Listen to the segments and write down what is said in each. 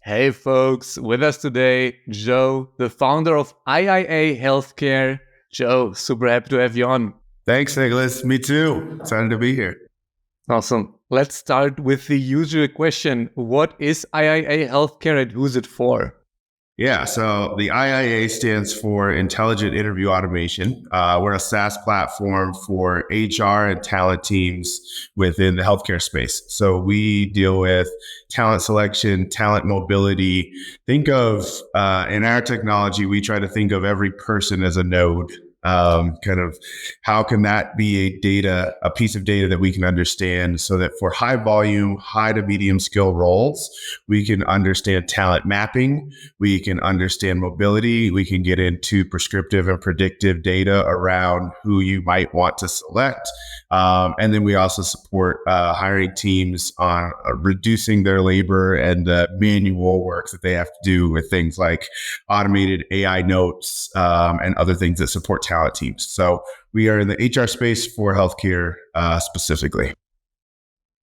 Hey folks, with us today, Joe, the founder of IIA Healthcare. Joe, super happy to have you on. Thanks, Nicholas. Me too. Excited to be here. Awesome. Let's start with the usual question. What is IIA Healthcare and who's it for? Yeah, so the IIA stands for Intelligent Interview Automation. We're a SaaS platform for HR and talent teams within the healthcare space. So we deal with talent selection, talent mobility. Think of, in our technology, we try to think of every person as a node. Kind of how can that be a piece of data that we can understand so that for high volume, high to medium skill roles, we can understand talent mapping, we can understand mobility, we can get into prescriptive and predictive data around who you might want to select. And then we also support hiring teams on reducing their labor and the manual work that they have to do with things like automated AI notes and other things that support talent teams. So we are in the HR space for healthcare specifically.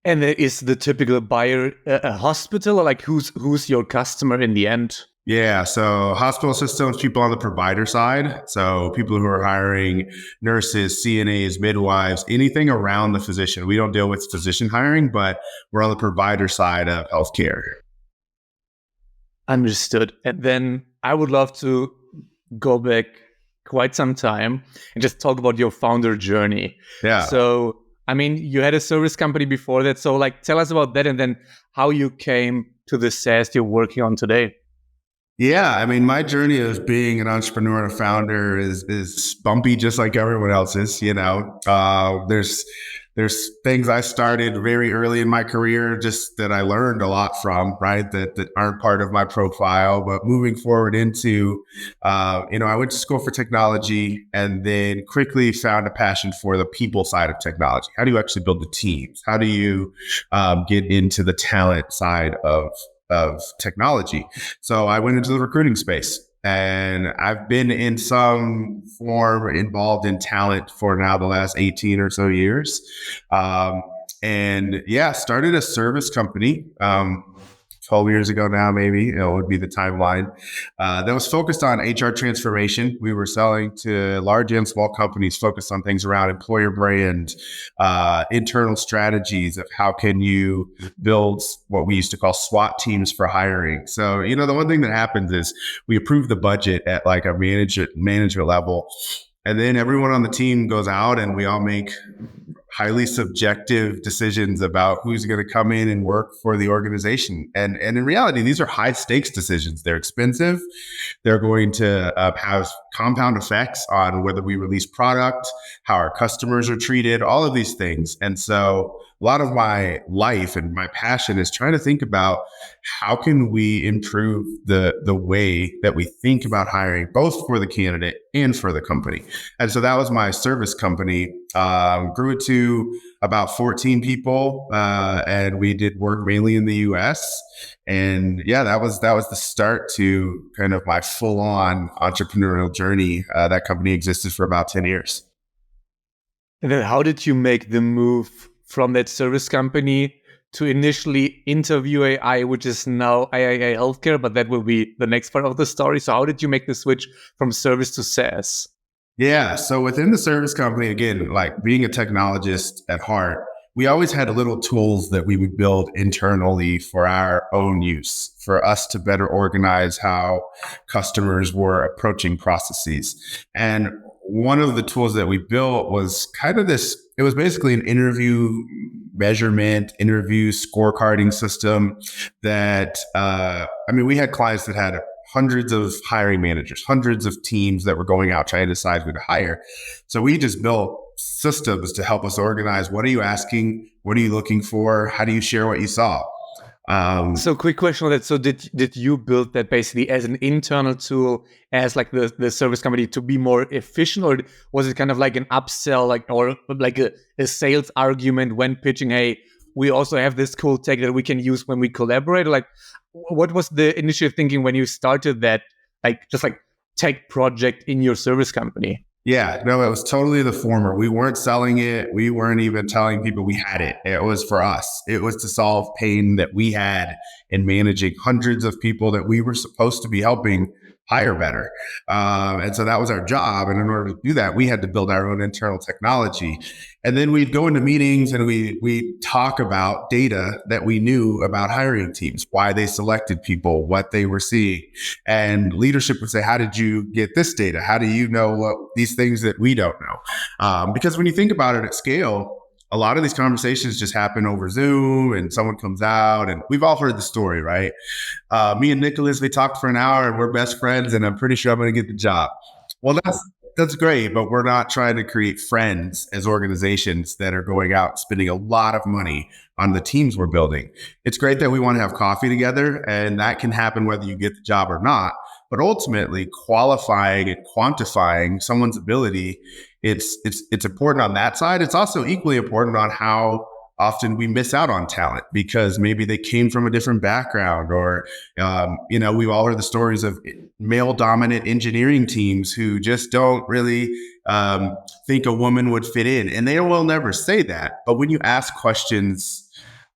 And is the typical buyer a hospital, or like who's your customer in the end? Yeah, so hospital systems, people on the provider side. So people who are hiring nurses, CNAs, midwives, anything around the physician. We don't deal with physician hiring, but we're on the provider side of healthcare. Understood. And then I would love to go back quite some time and just talk about your founder journey. Yeah. So, I mean, you had a service company before that. So like, tell us about that and then how you came to the SaaS you're working on today. Yeah, I mean, my journey of being an entrepreneur and a founder is bumpy, just like everyone else's. There's things I started very early in my career, just that I learned a lot from, right? That aren't part of my profile. But moving forward into, I went to school for technology and then quickly found a passion for the people side of technology. How do you actually build the teams? How do you get into the talent side of technology? So I went into the recruiting space and I've been in some form involved in talent for now the last 18 or so years. Started a service company 12 years ago now, maybe, would be the timeline, that was focused on HR transformation. We were selling to large and small companies focused on things around employer brand, internal strategies of how can you build what we used to call SWAT teams for hiring. So, the one thing that happens is we approve the budget at like a management level. And then everyone on the team goes out and we all make highly subjective decisions about who's going to come in and work for the organization. And in reality, these are high stakes decisions. They're expensive. They're going to have compound effects on whether we release product, how our customers are treated, all of these things. And so a lot of my life and my passion is trying to think about how can we improve the way that we think about hiring, both for the candidate and for the company. And so that was my service company. Grew it to about 14 people, and we did work mainly in the US. And yeah, that was the start to kind of my full-on entrepreneurial journey. That company existed for about 10 years. And then how did you make the move from that service company to initially Interview AI, which is now IIA Healthcare, but that will be the next part of the story. So how did you make the switch from service to SaaS? Yeah. So within the service company, again, like being a technologist at heart, we always had little tools that we would build internally for our own use, for us to better organize how customers were approaching processes. And one of the tools that we built was kind of this, it was basically an interview measurement, interview scorecarding system that, we had clients that had hundreds of hiring managers, hundreds of teams that were going out trying to decide who to hire. So we just built systems to help us organize. What are you asking? What are you looking for? How do you share what you saw? So quick question on that. So did you build that basically as an internal tool, as like the service company to be more efficient, or was it kind of like an upsell, or like a sales argument when pitching, hey, we also have this cool tech that we can use when we collaborate? Like, what was the initial thinking when you started that, like just like tech project in your service company? Yeah, no, it was totally the former. We weren't selling it. We weren't even telling people we had it. It was for us. It was to solve pain that we had and managing hundreds of people that we were supposed to be helping hire better. And so that was our job. And in order to do that, we had to build our own internal technology. And then we'd go into meetings and we talk about data that we knew about hiring teams, why they selected people, what they were seeing. And leadership would say, how did you get this data? How do you know what these things that we don't know? Because when you think about it at scale, a lot of these conversations just happen over Zoom and someone comes out, and we've all heard the story, right? Me and Nicholas, we talked for an hour and we're best friends and I'm pretty sure I'm going to get the job. Well, that's great, but we're not trying to create friends as organizations that are going out spending a lot of money on the teams we're building. It's great that we want to have coffee together, and that can happen whether you get the job or not. But ultimately, qualifying and quantifying someone's ability, it's important on that side. It's also equally important on how often we miss out on talent because maybe they came from a different background, or we've all heard the stories of male dominant engineering teams who just don't really think a woman would fit in, and they will never say that. But when you ask questions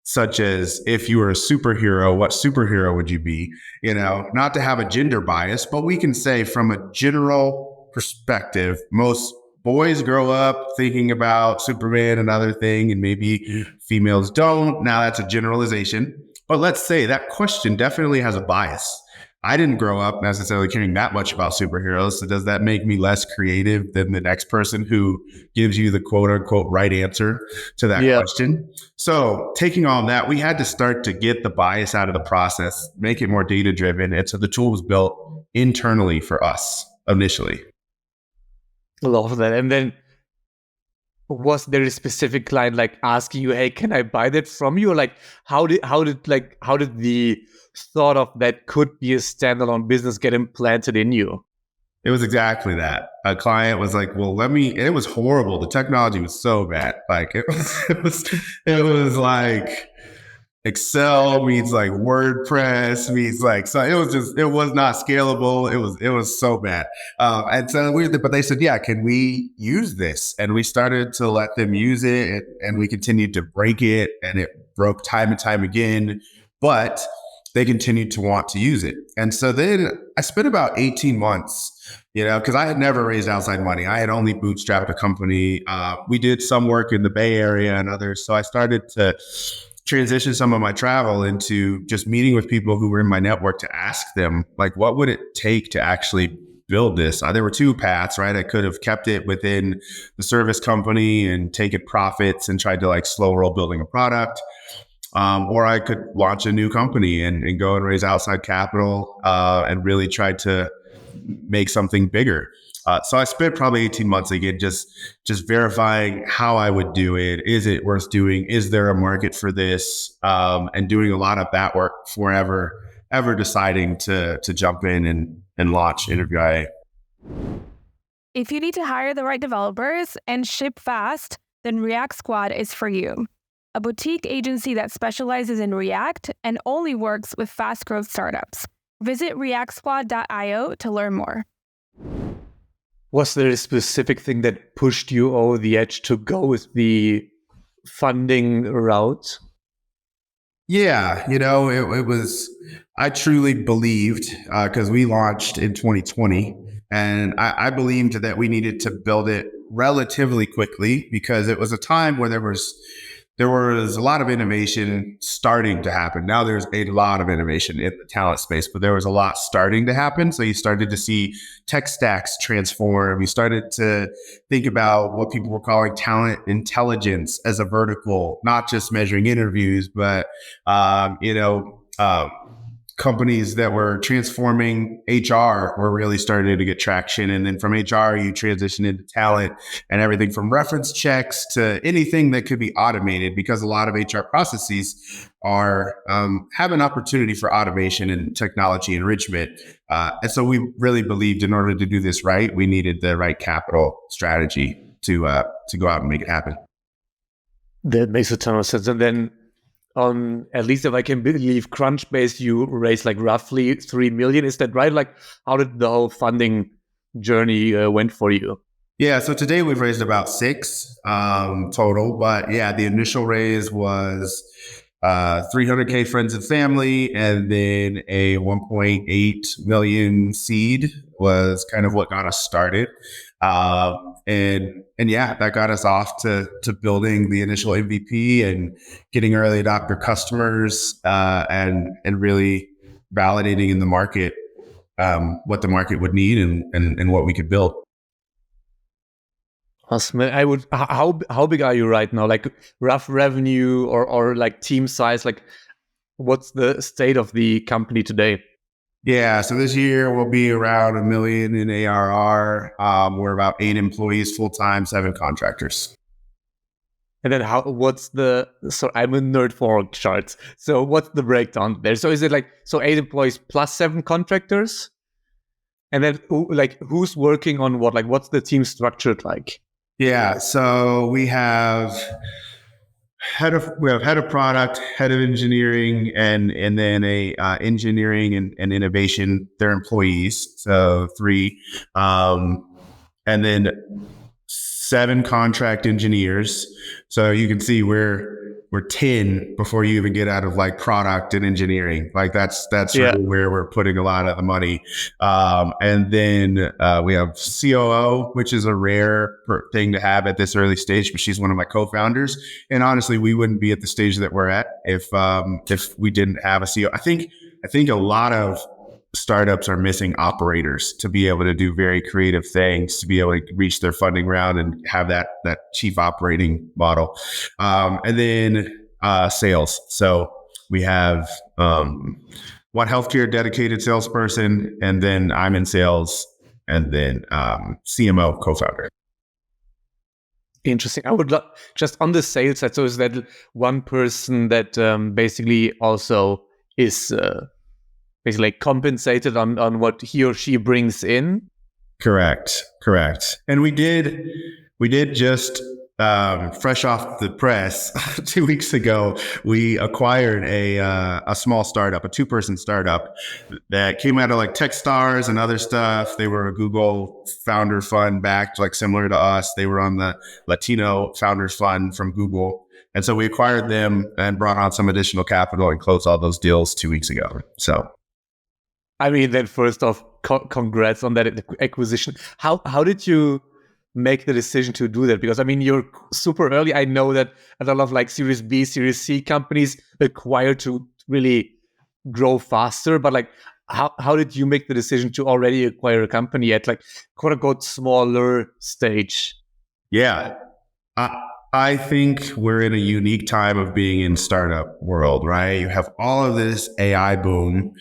such as, if you were a superhero, what superhero would you be? Not to have a gender bias, but we can say from a general perspective, most boys grow up thinking about Superman and other thing, and maybe females don't. Now that's a generalization, but let's say that question definitely has a bias. I didn't grow up necessarily caring that much about superheroes. So does that make me less creative than the next person who gives you the quote unquote right answer to that question? So taking all that, we had to start to get the bias out of the process, make it more data driven. And so the tool was built internally for us initially. I love that. And then was there a specific client like asking you, hey, can I buy that from you? Or like how did the thought of that could be a standalone business get implanted in you? It was exactly that. A client was like, well, and it was horrible. The technology was so bad. Like it was like Excel means like WordPress means like, so it was not scalable. It was so bad. And so but they said, yeah, can we use this? And we started to let them use it, and we continued to break it, and it broke time and time again, but they continued to want to use it. And so then I spent about 18 months, because I had never raised outside money. I had only bootstrapped a company. We did some work in the Bay Area and others. So I started to transition some of my travel into just meeting with people who were in my network to ask them, like, what would it take to actually build this? There were two paths, right? I could have kept it within the service company and taken profits and tried to like slow roll building a product. Or I could launch a new company and go and raise outside capital and really try to make something bigger. So I spent probably 18 months again, just verifying how I would do it. Is it worth doing? Is there a market for this? And doing a lot of that work before ever deciding to jump in and launch Interview IA. If you need to hire the right developers and ship fast, then React Squad is for you. A boutique agency that specializes in React and only works with fast growth startups. Visit reactsquad.io to learn more. Was there a specific thing that pushed you over the edge to go with the funding route? Yeah, it was, I truly believed, because we launched in 2020, and I believed that we needed to build it relatively quickly because it was a time where there was a lot of innovation starting to happen. Now there's a lot of innovation in the talent space, but there was a lot starting to happen. So you started to see tech stacks transform. You started to think about what people were calling talent intelligence as a vertical, not just measuring interviews, but, companies that were transforming HR were really starting to get traction. And then from HR, you transition into talent, and everything from reference checks to anything that could be automated, because a lot of HR processes are have an opportunity for automation and technology enrichment. And so we really believed in order to do this right, we needed the right capital strategy to go out and make it happen. That makes a ton of sense. And then at least if I can believe Crunchbase, you raised like roughly 3 million. Is that right? Like, how did the whole funding journey went for you? Yeah, so today we've raised about 6 total, but yeah, the initial raise was 300K friends and family, and then a 1.8 million seed was kind of what got us started. And yeah, that got us off to building the initial MVP and getting early adopter customers, and really validating in the market what the market would need and what we could build. Awesome. How big are you right now? Like rough revenue or like team size? Like what's the state of the company today? Yeah, so this year we'll be around $1 million in ARR. We're about 8 employees full time, 7 contractors. And then so I'm a nerd for org charts. So what's the breakdown there? So is it 8 employees plus 7 contractors? And then who's working on what? Like what's the team structured like? Yeah, so we have head of product, head of engineering, and then a engineering and innovation. They're employees, so 3, and then 7 contract engineers. So you can see we're 10 before you even get out of like product and engineering. Like that's really where we're putting a lot of the money. And then we have COO, which is a rare thing to have at this early stage, but she's one of my co-founders. And honestly, we wouldn't be at the stage that we're at if we didn't have a COO. I think a lot of startups are missing operators to be able to do very creative things, to be able to reach their funding round and have that chief operating model. And then sales. So we have one healthcare dedicated salesperson, and then I'm in sales, and then CMO co-founder. Interesting. I would just on the sales side. So is that one person that basically also is basically compensated on what he or she brings in? Correct. And we did just fresh off the press 2 weeks ago, we acquired a small startup, a 2-person startup that came out of like Techstars and other stuff. They were a Google founder fund backed, like similar to us. They were on the Latino Founders Fund from Google. And so we acquired them and brought on some additional capital and closed all those deals 2 weeks ago. So I mean, then first off, congrats on that acquisition. How did you make the decision to do that? Because I mean, you're super early. I know that a lot of like Series B, Series C companies acquire to really grow faster. But like, how did you make the decision to already acquire a company at like quote unquote smaller stage? Yeah. I think we're in a unique time of being in startup world, right? You have all of this AI boom.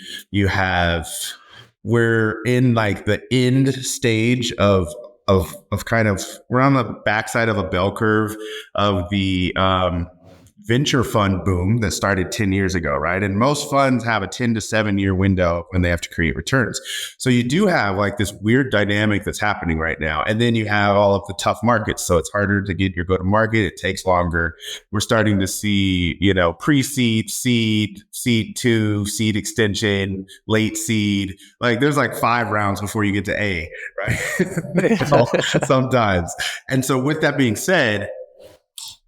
We're in like the end stage of kind of, we're on the backside of a bell curve of the venture fund boom that started 10 years ago, right? And most funds have a 10 to 7 year window when they have to create returns. So you do have like this weird dynamic that's happening right now. And then you have all of the tough markets. So it's harder to get your go-to-market. It takes longer. We're starting to see, pre-seed, seed 2, seed extension, late seed. Like there's like 5 rounds before you get to A, right? Sometimes. And so with that being said,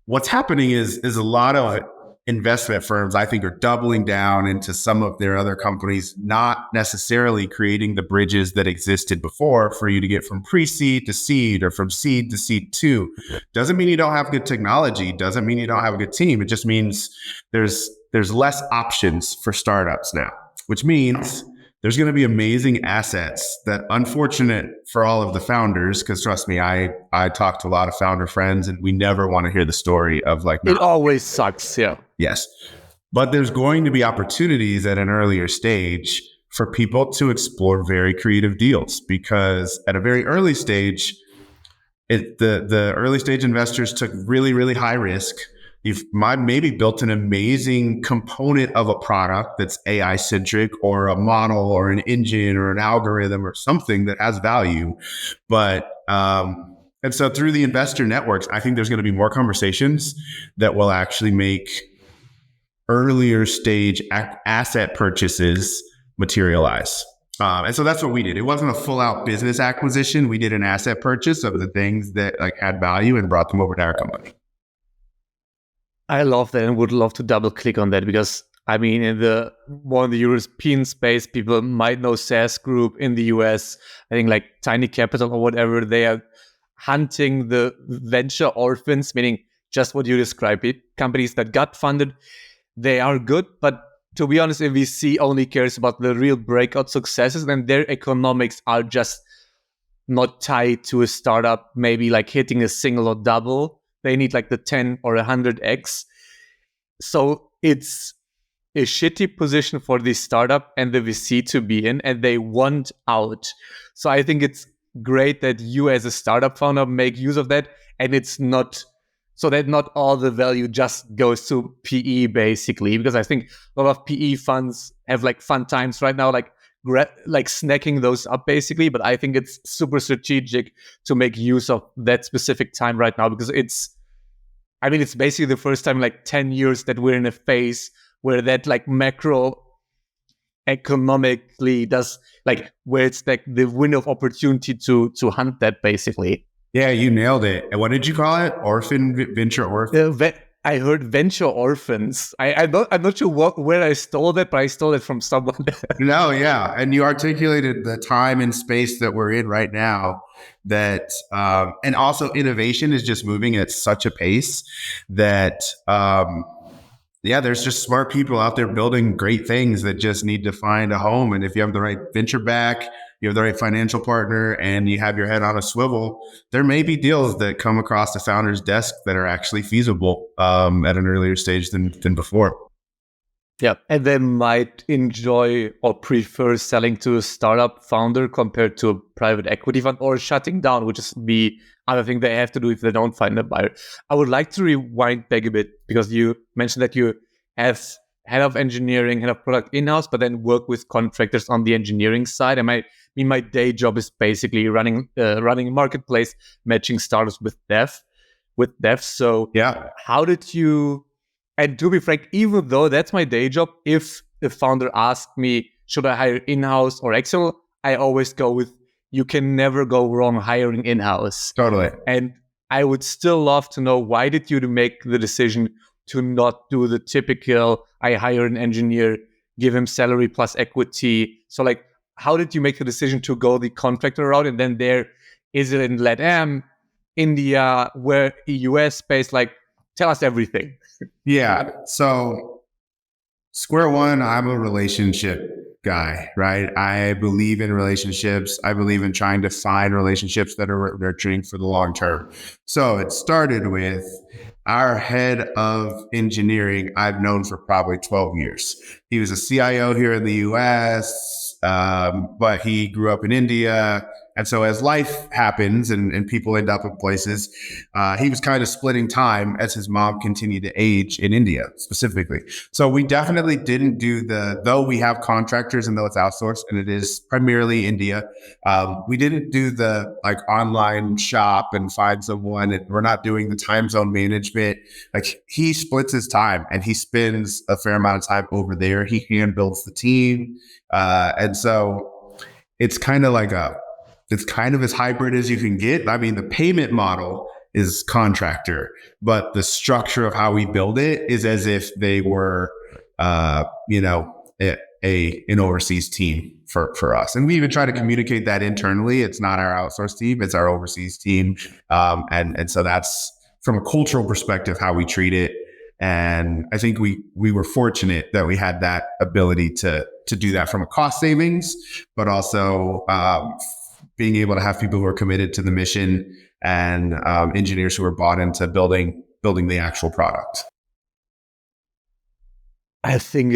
what's happening is a lot of investment firms, I think, are doubling down into some of their other companies, not necessarily creating the bridges that existed before for you to get from pre-seed to seed or from seed to seed 2. Doesn't mean you don't have good technology. Doesn't mean you don't have a good team. It just means there's less options for startups now, which means there's going to be amazing assets that, unfortunate for all of the founders, because trust me, I talk to a lot of founder friends and we never want to hear the story of like, it always sucks. Yeah. Yes. But there's going to be opportunities at an earlier stage for people to explore very creative deals, because at a very early stage, the early stage investors took really, really high risk. You've maybe built an amazing component of a product that's AI centric, or a model or an engine or an algorithm or something that has value. But, and so through the investor networks, I think there's going to be more conversations that will actually make earlier stage asset purchases materialize. And so that's what we did. It wasn't a full out business acquisition. We did an asset purchase of the things that like had value and brought them over to our company. I love that and would love to double click on that because I mean, in the European space, people might know SaaS Group. In the US, I think like Tiny Capital or whatever, they are hunting the venture orphans, meaning just what you described it. Companies that got funded, they are good, but to be honest, if VC only cares about the real breakout successes, then their economics are just not tied to a startup, maybe like hitting a single or double. They need like the 10 or 100x. So it's a shitty position for the startup and the VC to be in, and they want out. So I think it's great that you as a startup founder make use of that, and it's not so that not all the value just goes to PE basically, because I think a lot of PE funds have like fun times right now, like snacking those up basically. But I think it's super strategic to make use of that specific time right now, because it's basically the first time in like 10 years that we're in a phase where that like macro economically does like where it's like the window of opportunity to hunt that basically. Yeah, you nailed it. And what did you call it? Venture orphan? I heard venture orphans. I'm not sure where I stole that, but I stole it from someone. No, yeah. And you articulated the time and space that we're in right now that, and also innovation is just moving at such a pace that, there's just smart people out there building great things that just need to find a home. And if you have the right venture back, you have the right financial partner, and you have your head on a swivel, there may be deals that come across the founder's desk that are actually feasible at an earlier stage than before. Yeah, and they might enjoy or prefer selling to a startup founder compared to a private equity fund, or shutting down, which is the other thing they have to do if they don't find a buyer. I would like to rewind back a bit, because you mentioned that you have head of engineering, head of product in-house, but then work with contractors on the engineering side. And my day job is basically running a marketplace, matching startups with devs. So yeah, how did you? And to be frank, even though that's my day job, if the founder asked me, should I hire in-house or external, I always go with, you can never go wrong hiring in-house. Totally. And I would still love to know, why did you make the decision to not do the typical, I hire an engineer, give him salary plus equity? So like, how did you make the decision to go the contractor route? And then is it in LATAM, India, where US space? Like, tell us everything. Yeah. So square one, I'm a relationship guy, right? I believe in relationships. I believe in trying to find relationships that are nurturing for the long term. So it started with our head of engineering I've known for probably 12 years. He was a CIO here in the US, but he grew up in India. And so as life happens and people end up in places, he was kind of splitting time as his mom continued to age in India specifically. So we definitely didn't do though we have contractors and though it's outsourced and it is primarily India, we didn't do the like online shop and find someone, and we're not doing the time zone management. Like, he splits his time and he spends a fair amount of time over there. He hand builds the team. And so it's kind of as hybrid as you can get. I mean, the payment model is contractor, but the structure of how we build it is as if they were, an overseas team for us. And we even try to communicate that internally. It's not our outsourced team, it's our overseas team. And so that's, from a cultural perspective, how we treat it. And I think we were fortunate that we had that ability to do that from a cost savings, but also being able to have people who are committed to the mission and engineers who are bought into building the actual product. I think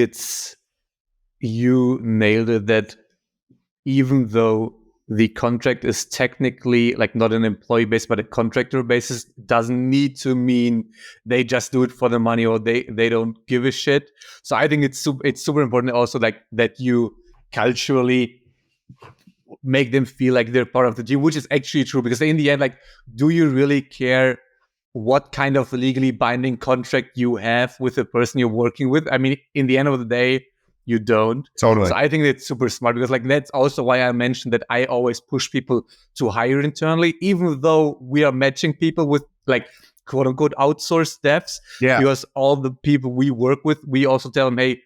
you nailed it, that even though the contract is technically like not an employee base, but a contractor basis, doesn't need to mean they just do it for the money or they don't give a shit. So I think it's super important also, like, that you culturally make them feel like they're part of the team, which is actually true, because in the end, like, do you really care what kind of legally binding contract you have with the person you're working with? I mean, in the end of the day, you don't. Totally. So I think that's super smart, because like that's also why I mentioned that I always push people to hire internally, even though we are matching people with, like, quote unquote outsourced devs. Yeah. Because all the people we work with, we also tell them, hey,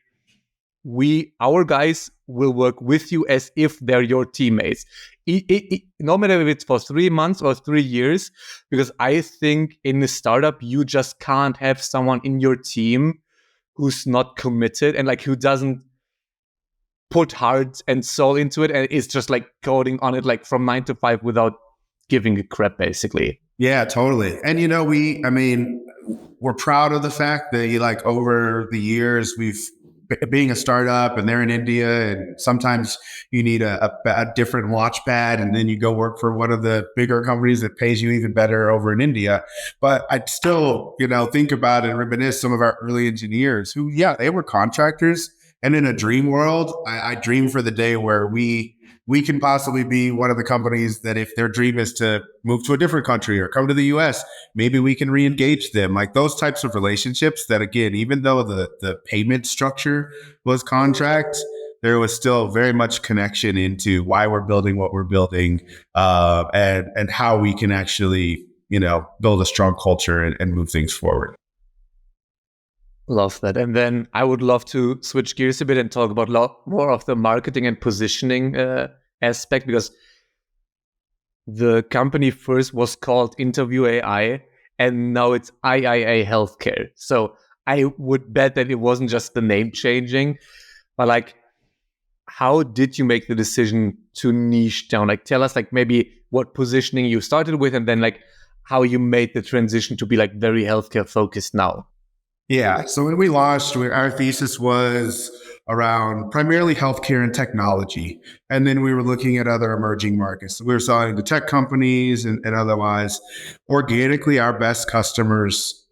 our guys will work with you as if they're your teammates. No matter if it's for 3 months or 3 years, because I think in a startup, you just can't have someone in your team who's not committed and like who doesn't put heart and soul into it and is just like coding on it like from 9 to 5 without giving a crap, basically. Yeah, totally. And we're proud of the fact that like over the years being a startup and they're in India and sometimes you need a different launch pad and then you go work for one of the bigger companies that pays you even better over in India. But I'd still, think about and reminisce some of our early engineers who, they were contractors. And in a dream world, I dream for the day where we can possibly be one of the companies that if their dream is to move to a different country or come to the US, maybe we can re-engage them. Like those types of relationships that, again, even though the payment structure was contract, there was still very much connection into why we're building what we're building and how we can actually, build a strong culture and move things forward. Love that. And then I would love to switch gears a bit and talk about more of the marketing and positioning aspect, because the company first was called Interview AI and now it's IIA Healthcare. So I would bet that it wasn't just the name changing, but like, how did you make the decision to niche down? Like, tell us like maybe what positioning you started with and then like how you made the transition to be like very healthcare focused now. Yeah. So when we launched, our thesis was around primarily healthcare and technology. And then we were looking at other emerging markets. So we were selling to tech companies and otherwise. Organically, our best customers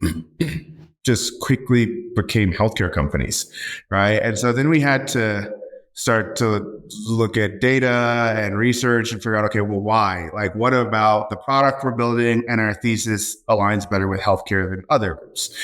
just quickly became healthcare companies, right? And so then we had to start to look at data and research and figure out, okay, well, why? Like, what about the product we're building and our thesis aligns better with healthcare than other groups?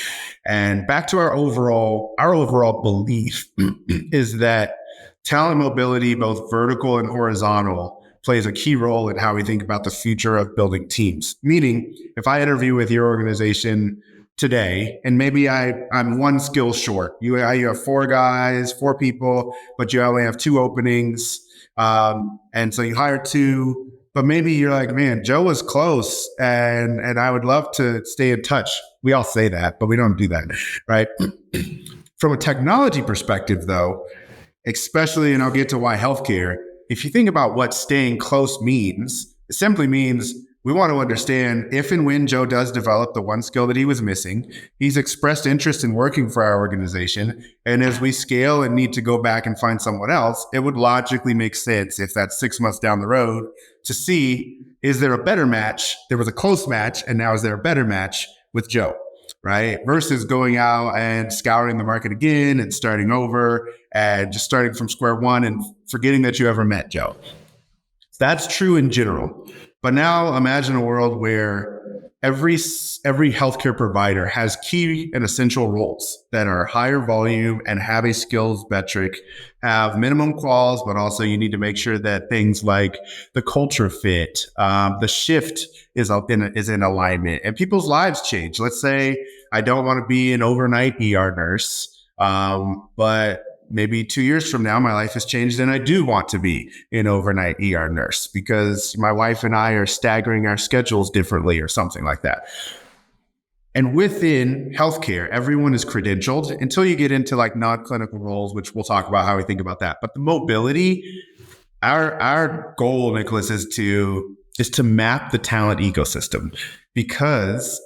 And back to our overall belief is that talent mobility, both vertical and horizontal, plays a key role in how we think about the future of building teams. Meaning, if I interview with your organization today, and maybe I'm one skill short. You have 4 people, but you only have 2 openings. And so you hire 2, but maybe you're like, man, Joe was close and I would love to stay in touch. We all say that, but we don't do that, right? From a technology perspective though, especially, and I'll get to why healthcare, if you think about what staying close means, it simply means we want to understand if and when Joe does develop the one skill that he was missing, he's expressed interest in working for our organization. And as we scale and need to go back and find someone else, it would logically make sense if that's 6 months down the road to see, is there a better match? There was a close match, and now is there a better match with Joe, right? Versus going out and scouring the market again and starting over and just starting from square one and forgetting that you ever met Joe. That's true in general. But now imagine a world where every healthcare provider has key and essential roles that are higher volume and have a skills metric, have minimum quals, but also you need to make sure that things like the culture fit, the shift is in alignment, and people's lives change. Let's say I don't want to be an overnight ER nurse, but maybe 2 years from now, my life has changed and I do want to be an overnight ER nurse because my wife and I are staggering our schedules differently or something like that. And within healthcare, everyone is credentialed until you get into like non-clinical roles, which we'll talk about how we think about that. But the mobility, our goal, Nicholas, is to map the talent ecosystem, because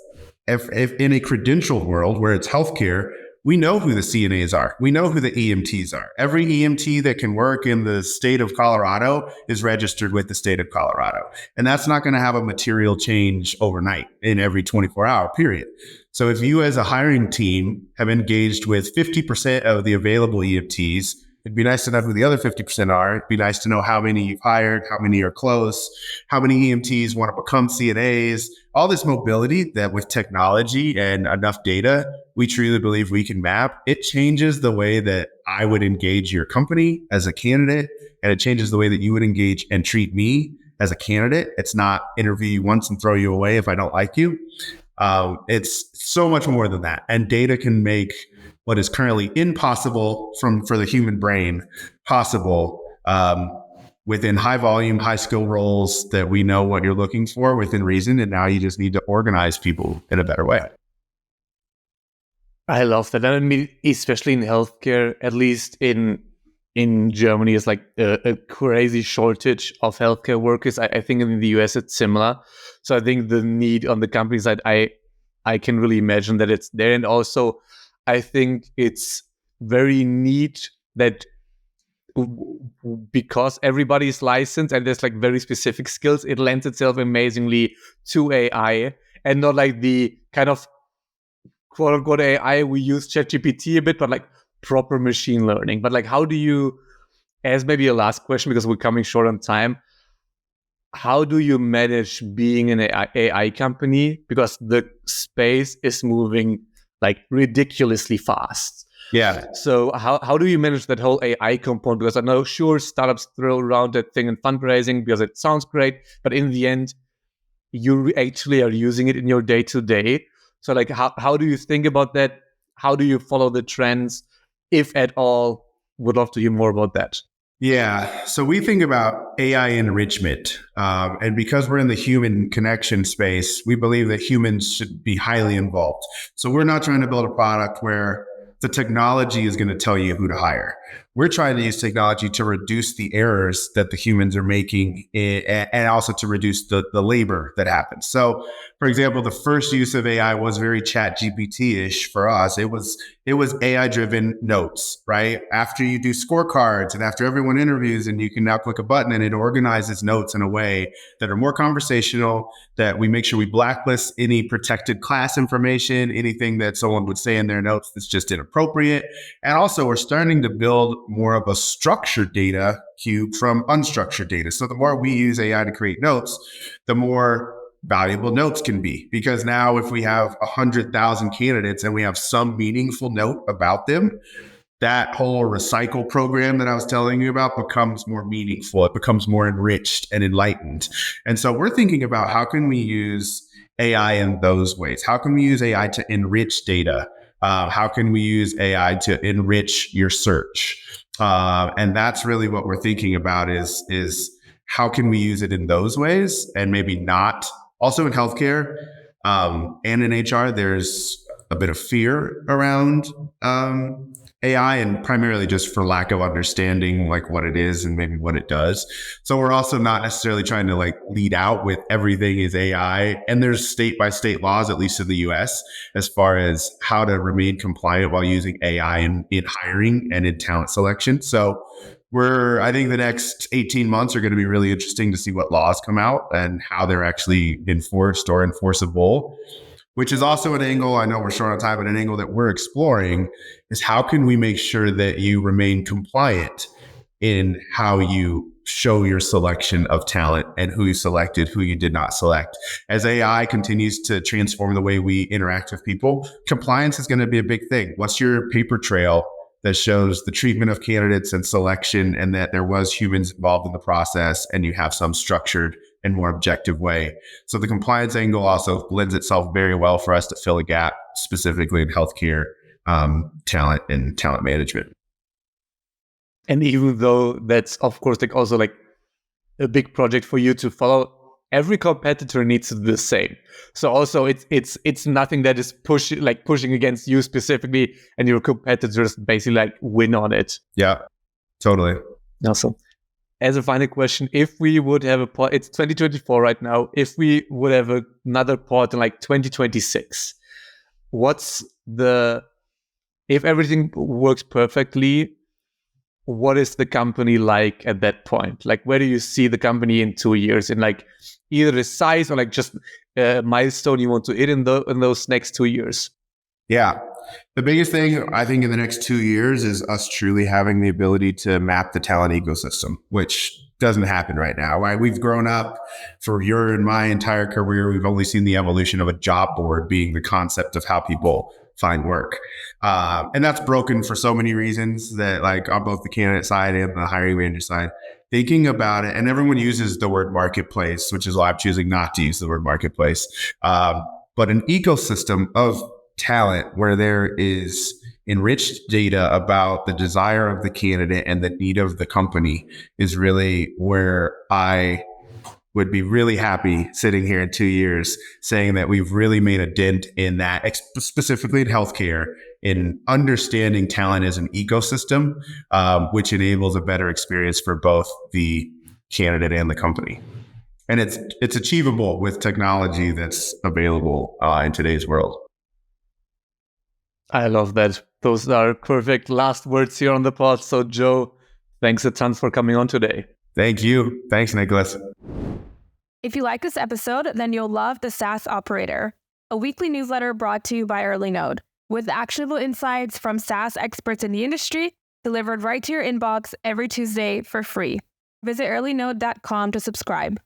if in a credentialed world where it's healthcare, we know who the CNAs are. We know who the EMTs are. Every EMT that can work in the state of Colorado is registered with the state of Colorado. And that's not going to have a material change overnight in every 24-hour period. So if you as a hiring team have engaged with 50% of the available EMTs, it'd be nice to know who the other 50% are. It'd be nice to know how many you've hired, how many are close, how many EMTs want to become CNAs, all this mobility that with technology and enough data, we truly believe we can map. It changes the way that I would engage your company as a candidate, and it changes the way that you would engage and treat me as a candidate. It's not interview you once and throw you away if I don't like you. It's so much more than that. And data can make what is currently impossible for the human brain possible within high volume, high skill roles that we know what you're looking for within reason. And now you just need to organize people in a better way. I love that. I mean, especially in healthcare, at least in Germany, is like a crazy shortage of healthcare workers. I think in the US it's similar. So I think the need on the company side, I can really imagine that it's there. And also, I think it's very neat that because everybody is licensed and there's like very specific skills, it lends itself amazingly to AI and not like the kind of quote unquote AI we use ChatGPT a bit, but like proper machine learning. But like, how do you, as maybe a last question, because we're coming short on time, how do you manage being an AI company? Because the space is moving like ridiculously fast. Yeah. So how do you manage that whole AI component? Because I know, sure, startups throw around that thing in fundraising because it sounds great, but in the end, you actually are using it in your day-to-day. So like, how do you think about that? How do you follow the trends, if at all? Would love to hear more about that. Yeah. So we think about AI enrichment. And because we're in the human connection space, we believe that humans should be highly involved. So we're not trying to build a product where the technology is going to tell you who to hire. We're trying to use technology to reduce the errors that the humans are making and also to reduce the labor that happens. So, for example, the first use of AI was very ChatGPT-ish for us. It was AI-driven notes, right? After you do scorecards and after everyone interviews, and you can now click a button and it organizes notes in a way that are more conversational, that we make sure we blacklist any protected class information, anything that someone would say in their notes that's just inappropriate. And also we're starting to build more of a structured data cube from unstructured data. So the more we use AI to create notes, the more valuable notes can be. Because now if we have 100,000 candidates and we have some meaningful note about them, that whole recycle program that I was telling you about becomes more meaningful. It becomes more enriched and enlightened. And so we're thinking about how can we use AI in those ways? How can we use AI to enrich data? How can we use AI to enrich your search? And that's really what we're thinking about is how can we use it in those ways and maybe not. Also in healthcare and in HR, there's a bit of fear around AI, and primarily just for lack of understanding like what it is and maybe what it does. So we're also not necessarily trying to like lead out with everything is AI. And there's state by state laws, at least in the US, as far as how to remain compliant while using AI in hiring and in talent selection. So I think the next 18 months are going to be really interesting to see what laws come out and how they're actually enforced or enforceable. Which is also an angle, I know we're short on time, but an angle that we're exploring is how can we make sure that you remain compliant in how you show your selection of talent and who you selected, who you did not select. As AI continues to transform the way we interact with people, compliance is going to be a big thing. What's your paper trail that shows the treatment of candidates and selection and that there was humans involved in the process and you have some structured and more objective way. So the compliance angle also lends itself very well for us to fill a gap, specifically in healthcare, talent and talent management. And even though that's of course like also like a big project for you to follow, every competitor needs to do the same. So also it's nothing that is pushing against you specifically, and your competitors basically like win on it. Yeah, totally. Awesome. As a final question, if we would have a pod, it's 2024 right now. If we would have another pod in like 2026, if everything works perfectly, what is the company like at that point? Like, where do you see the company in 2 years in like either the size or like just a milestone you want to hit in those next 2 years? Yeah. The biggest thing I think in the next 2 years is us truly having the ability to map the talent ecosystem, which doesn't happen right now. Right? We've grown up for your and my entire career. We've only seen the evolution of a job board being the concept of how people find work. And that's broken for so many reasons that like on both the candidate side and the hiring manager side, thinking about it. And everyone uses the word marketplace, which is why I'm choosing not to use the word marketplace. but an ecosystem of talent where there is enriched data about the desire of the candidate and the need of the company is really where I would be really happy sitting here in 2 years saying that we've really made a dent in that, specifically in healthcare, in understanding talent as an ecosystem, which enables a better experience for both the candidate and the company. And it's achievable with technology that's available in today's world. I love that. Those are perfect last words here on the pod. So Joe, thanks a ton for coming on today. Thank you. Thanks, Nicholas. If you like this episode, then you'll love the SaaS Operator, a weekly newsletter brought to you by EarlyNode, with actionable insights from SaaS experts in the industry delivered right to your inbox every Tuesday for free. Visit earlynode.com to subscribe.